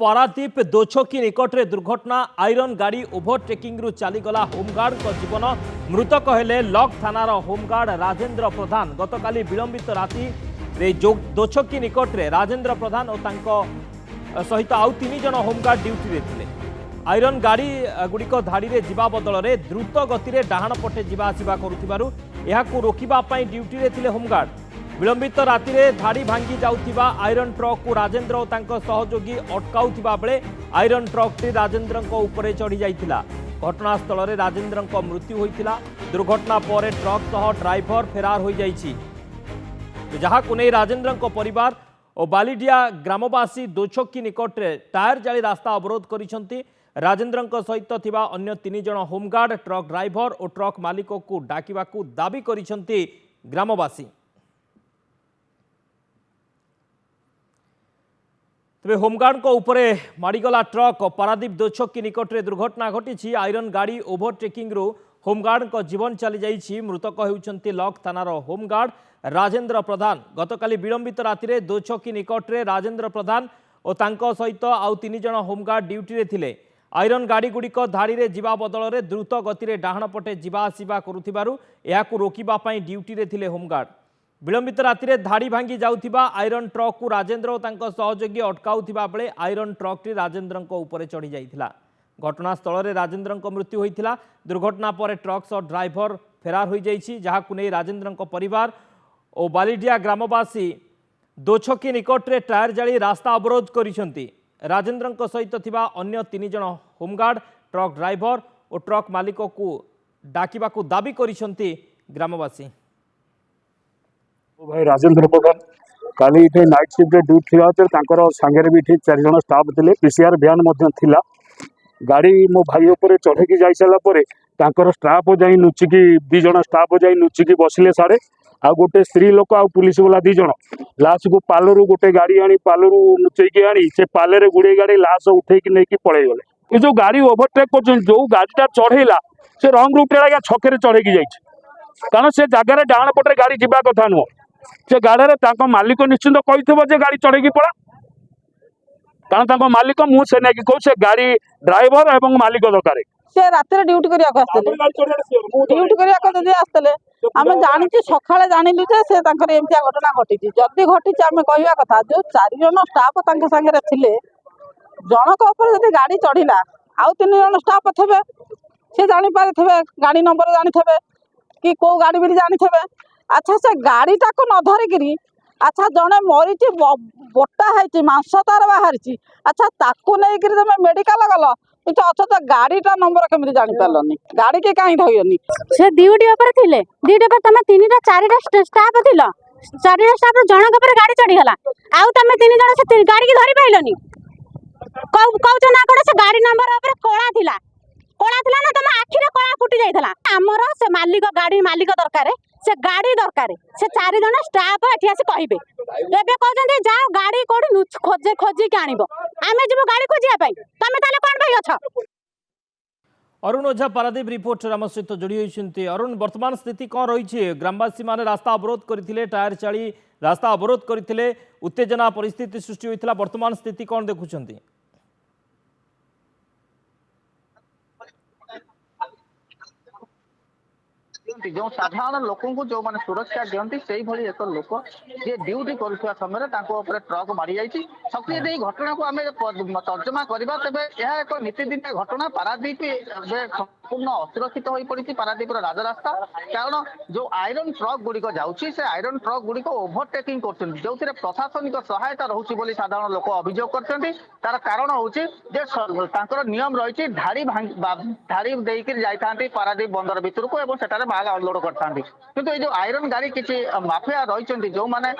पारादीप दोछकी निकट में दुर्घटना आयरन गाड़ी ओभरटेकिंग चलीगला होमगार्ड जीवन मृतक हेले लक थानार होमगार्ड राजेन्द्र प्रधान गतकाली विलंबित राति दोछकी निकट में राजेन्द्र प्रधान और सहित आउ 3 जन होमगार्ड ड्यूटी रे थिले। आयरन गाड़ी गुड़िक धाड़ी में जीवा बदल में द्रुत गति में डाहाण पटे जीवा आसिबा करुथिबारु एहाकु रोकिबा पई ड्यूटी रे थिले होमगार्ड। विलंबित राति में धाड़ी भांगी जाउथिबा आयरन ट्रक को राजेन्द्र और तांको सहयोगी अटकाउथिबा बेले आयरन ट्रकटी राजेन्द्र उपरे चढ़ी जाइथिला। घटनास्थल में राजेन्द्र मृत्यु होइथिला। दुर्घटना पर ट्रक सह ड्राइवर फेरार हो जाइछि, जहाकु नै राजेन्द्र परिवार और बालीडिया ग्रामवासी दोछकी निकट में टायर जाली रास्ता अवरोध करिसंती। राजेन्द्र सहित थिबा अन्य 3 जन होमगार्ड ट्रक ड्राइवर और ट्रक मालिक को डाकिबाकू दाबी करिसंती ग्रामवासी। तेरे होमगार्ड को उपरे माड़ीगला ट्रक पारादीप दोछकी निकट में दुर्घटना घटी। आयरन गाड़ी ओभरटेकिंग होमगार्ड को जीवन चली जाइछि। मृतक होउछंती लक थानार होमगार्ड राजेन्द्र प्रधान। गतकाली विलंबित राति में दोछकी निकट में राजेन्द्र प्रधान और तांको सहित आउ 3 जन होमगार्ड ड्यूटी रे थिले। आयरन गाड़ी गुड़िक धाड़ी में जीवा बदल में द्रुत गति में डाहाण पटे जीवा आसिबा करुथिबारु एहाकु रोकिबा पई ड्यूटी रे थिले होमगार्ड। विलंबित राति में धाड़ी भांगी जाउथिबा आयरन ट्रक को राजेन्द्र और तांको सहयोगी अटकाउथिबा बेले आयरन ट्रकटी राजेन्द्र उपरे चढ़ी जाइथिला। घटनास्थल में राजेन्द्र मृत्यु होइथिला। दुर्घटना पर ट्रक सह ड्राइवर फेरार हो जाइछि, जहाकु नै राजेन्द्र परिवार और बालीडिया ग्रामवासी दोछकी निकट में टायर जाली रास्ता अवरोध करिसंती। राजेन्द्र सहित थिबा अन्य 3 जन होमगार्ड ट्रक ड्राइवर और ट्रक मालिक को डाकिबाकू दाबी करिसंती ग्रामवासी। भाई राजेन्द्र प्रधान काली इथे नाइट शिफ्ट ड्यूटी थिला सांगे भी 4 जन स्टाफ थे। पीसीआर भ्यान थिला। गाड़ी मो भाई उपर चढ़ेकी जाई सारा पर स्टाफ जाई नुचिकी 2 जन स्टाफ जाई नुचिकी बसिले साड़े आ गोटे स्त्री लोक आ पुलिस वाला 2 जन लाश को पालरू गोटे गाड़ी आनी पालरू नुचेकी आनी से पाले गुड़े गाड़ी लाश उठेकी नहीं पड़े गले। ये जो गाड़ी ओभरटेक कर जो गाड़ीटा चढ़ेला से रंग रूट छके चढ़ेकी जाइए, कारण से जगार डाण पटे गाड़ी जीवा कथा नुह। से गाड़ी मालिक निश्चिंत कही गाड़ी चढ़ेकी पड़ा, कारण मालिक मुझे नहीं कहूँ से गाड़ी ड्राइवर एवं मालिक दरकार से रात ड्यूटी ड्यूटी आसते आम जानी सका जानिलु से एमतिया घटना घटी। जदि घटी आम कहवा कथा जो 4 जन स्टाफ सागे थे जनक जब गाड़ी चढ़ला आउ 3 जन स्टाफ थे से जापारे थे गाड़ी नंबर जानी कि कौ गाड़ी भी जानी थे। अच्छा से गाड़ीटा को न धरिकी अच्छा जड़े मरी बोटा है मांस तार बाहरी। अच्छा ताकू नहीं तुम मेडिकल गल अथच गाड़ीटा नंबर केमी जानी पार्लनी गाड़ी के कहीं धोनी से ड्यूटी ऊपर थिले। ड्यूटी पर तुम 3टा 4टा स्टाफ थिल 4टा स्टाफ जनक पर गाड़ी चढ़ीगला आउ तुम 3 जन से गाड़ी की धरी पाइलनी कहूच ना कौन से गाड़ी नंबर कला थिला ना तुम आखिर कला फुटी जाइला। आमर से मालिक गाड़ी मालिक दरकार से गाड़ी दरकार से 4 जन स्टाफ एठी आसी कहबे एबे कहजंती जाओ गाड़ी कोडी खोजे खोजी के आनिबो आमे जब गाड़ी खोजिया पई तमे ताले कोन भाई अछ। अरुण ओझा पारादीप रिपोर्टर आम सहित जोड़ी होइछन्ती। अरुण वर्तमान स्थिति कौन रही? ग्रामवासी माने रास्ता अवरोध करथिले, टायर चाली रास्ता अवरोध करथिले, उत्तेजना परिस्थिति सृष्टि होइथिला। वर्तमान स्थिति कौन देखुछन्ती? जो साधारण लोक जो मैंने सुरक्षा दिखती से भाई एक लोक जी ड्यूटी करुवा समय ट्रक मारी जाती शक्ति घटना को आम तर्जमा करवा तेज यह एक नीतिदिनिया घटना। पारादीप संपूर्ण असुरक्षित हो पड़ी पारादीप राजरास्ता, कारण जो आयरन ट्रक गुड़िक जाऊँगी से आयरन ट्रक गुड़िक ओभरटेकिंग कर जो प्रशासनिक सहायता रोचे साधारण लोक अभियोग कर। तार कारण हूँ नियम रही धाड़ी देकर जाता पारादीप बंदर भितर को सेठारे माल अनलोड करते किंतु ये जो आयरन गाड़ी किसी माफिया रही जो मैंने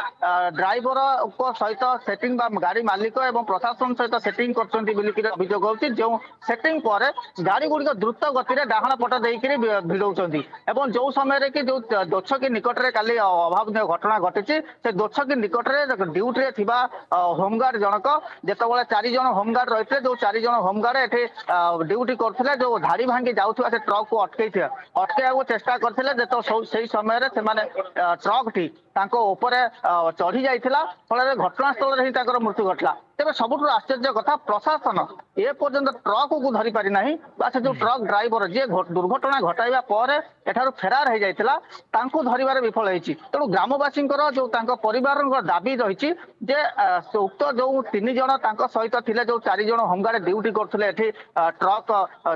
ड्राइवर सहित सेटिंग गाड़ी मालिक और प्रशासन सहित सेटिंग कर अभियोग होती। जो सेटिंग पर गाड़ी गुड़िक द्रुत गति में डाहाण पट देकर भिड़ौंट जो समय कि जो दोछकी निकट में काली अभावन घटना घटी से दोछकी निकट में ड्यूटी थी होमगार्ड जनक जिते 4 जन होमगार्ड रही थे जो 4 जन होमगार्ड ये ड्यूटी करते जो धाड़ी भांगी जाऊा से ट्रक को अटकई अटकैया चेष्टा करते समय ट्रक टी ତାଙ୍କ ଉପରେ ଚଢି ଯାଇଥିଲା, ଫଳରେ ଘଟଣାସ୍ଥଳରେ ହିଁ ତାଙ୍କର ମୃତ୍ୟୁ ଘଟିଲା। ତେବେ ସବୁଠୁ ଆଶ୍ଚର୍ଯ୍ୟ କଥା, ପ୍ରଶାସନ ଏ ପର୍ଯ୍ୟନ୍ତ ଟ୍ରକକୁ ଧରି ପାରି ନାହିଁ, ବା ସେ ଯୋଉ ଟ୍ରକ୍ ଡ୍ରାଇଭର ଯିଏ ଦୁର୍ଘଟଣା ଘଟାଇବା ପରେ ଏଠାରୁ ଫେରାର ହେଇଯାଇଥିଲା ତାଙ୍କୁ ଧରିବାରେ ବିଫଳ ହେଇଛି। ତେଣୁ ଗ୍ରାମବାସୀଙ୍କର ଯୋଉ ତାଙ୍କ ପରିବାରଙ୍କ ଦାବି ରହିଛି ଯେ ଉକ୍ତ ଯୋଉ 3 ଜଣ ତାଙ୍କ ସହିତ ଥିଲେ, ଯୋଉ 4 ଜଣ ହୋମଗାର୍ଡ ଡ୍ୟୁଟି କରୁଥିଲେ ଏଠି ଟ୍ରକ୍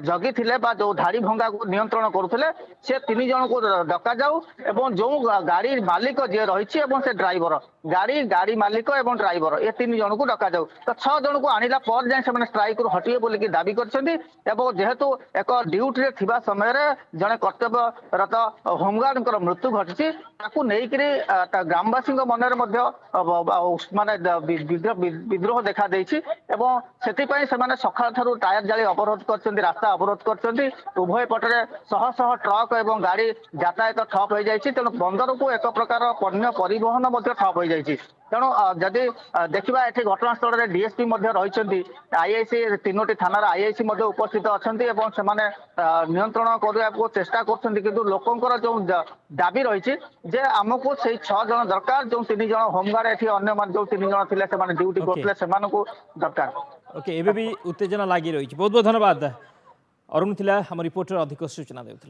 ଜଗିଥିଲେ ବା ଯୋଉ ଧାଡି ଭଙ୍ଗାକୁ ନିୟନ୍ତ୍ରଣ କରୁଥିଲେ, ସେ 3 ଜଣଙ୍କୁ ଡକାଯାଉ ଏବଂ ଯୋଉ ଗାଡି ମାଲିକ ଯିଏ ରହିଛି ଏବଂ ସେ ଡ୍ରାଇଭର, ଗାଡି ମାଲିକ ଏବଂ ଡ୍ରାଇଭର ଏ 3 ଜଣଙ୍କୁ ଡକାଯାଉ। ତ 6 ଜଣଙ୍କୁ ଆଣିଲା ପରେ ଯାଇ ସେମାନେ ଷ୍ଟ୍ରାଇକରୁ ହଟିବେ ବୋଲିକି ଦାବି କରିଛନ୍ତି। ଏବଂ ଯେହେତୁ ଏକ ଡ୍ୟୁଟିରେ ଥିବା ସମୟରେ ଜଣେ କର୍ତ୍ତବ୍ୟରତ ହୋମଗାର୍ଡଙ୍କର ମୃତ୍ୟୁ ଘଟିଛି, ତାକୁ ନେଇକରି ଗ୍ରାମବାସୀଙ୍କ ମନରେ ମଧ୍ୟ ମାନେ ବିଦ୍ରୋହ ଦେଖା ଦେଇଛି ଏବଂ ସେଥିପାଇଁ ସେମାନେ ସକାଳ ଠାରୁ ଟାୟାର ଜାଳି ଅବରୋଧ କରିଛନ୍ତି, ରାସ୍ତା ଅବରୋଧ କରିଛନ୍ତି। ଉଭୟ ପଟରେ ଶହ ଶହ ଟ୍ରକ୍ ଏବଂ ଗାଡି ଯାତାୟାତ ଠପ୍ ହୋଇଯାଇଛି। ତେଣୁ ବନ୍ଦରକୁ ଏକ ପ୍ରକାର ପଣ୍ୟ ପରିବହନ ମଧ୍ୟ ଠପ୍ ହୋଇଯାଇଛି। ତେଣୁ ଯଦି ଦେଖିବା ଏଠି ଘଟଣାସ୍ଥଳରେ ଡିଏସ୍ପି ମଧ୍ୟ ରହିଛନ୍ତି, ଆଇଆଇସି 3ଟି ଥାନାର ଆଇଆଇସି ମଧ୍ୟ ଉପସ୍ଥିତ ଅଛନ୍ତି ଏବଂ ସେମାନେ ନିୟନ୍ତ୍ରଣ କରିବାକୁ ଚେଷ୍ଟା କରୁଛନ୍ତି। କିନ୍ତୁ ଲୋକଙ୍କର ଯୋଉ ଦାବି ରହିଛି ଯେ ଆମକୁ ସେଇ 6 ଜଣ ଦରକାର, ଯୋଉ 3 ଜଣ ହୋମଗାର୍ଡ ଏଠି ଅନ୍ୟମାନେ ଯୋଉ 3 ଜଣ ଥିଲେ ସେମାନେ ଡ୍ୟୁଟି କରୁଥିଲେ ସେମାନଙ୍କୁ ଦରକାର। ଓକେ, ଏବେ ବି ଉତ୍ତେଜନା ଲାଗି ରହିଛି। ବହୁତ ବହୁତ ଧନ୍ୟବାଦ। ଅରୁଣ ଥିଲା ଆମ ରିପୋର୍ଟର, ଅଧିକ ସୂଚନା ଦେଉଥିଲେ।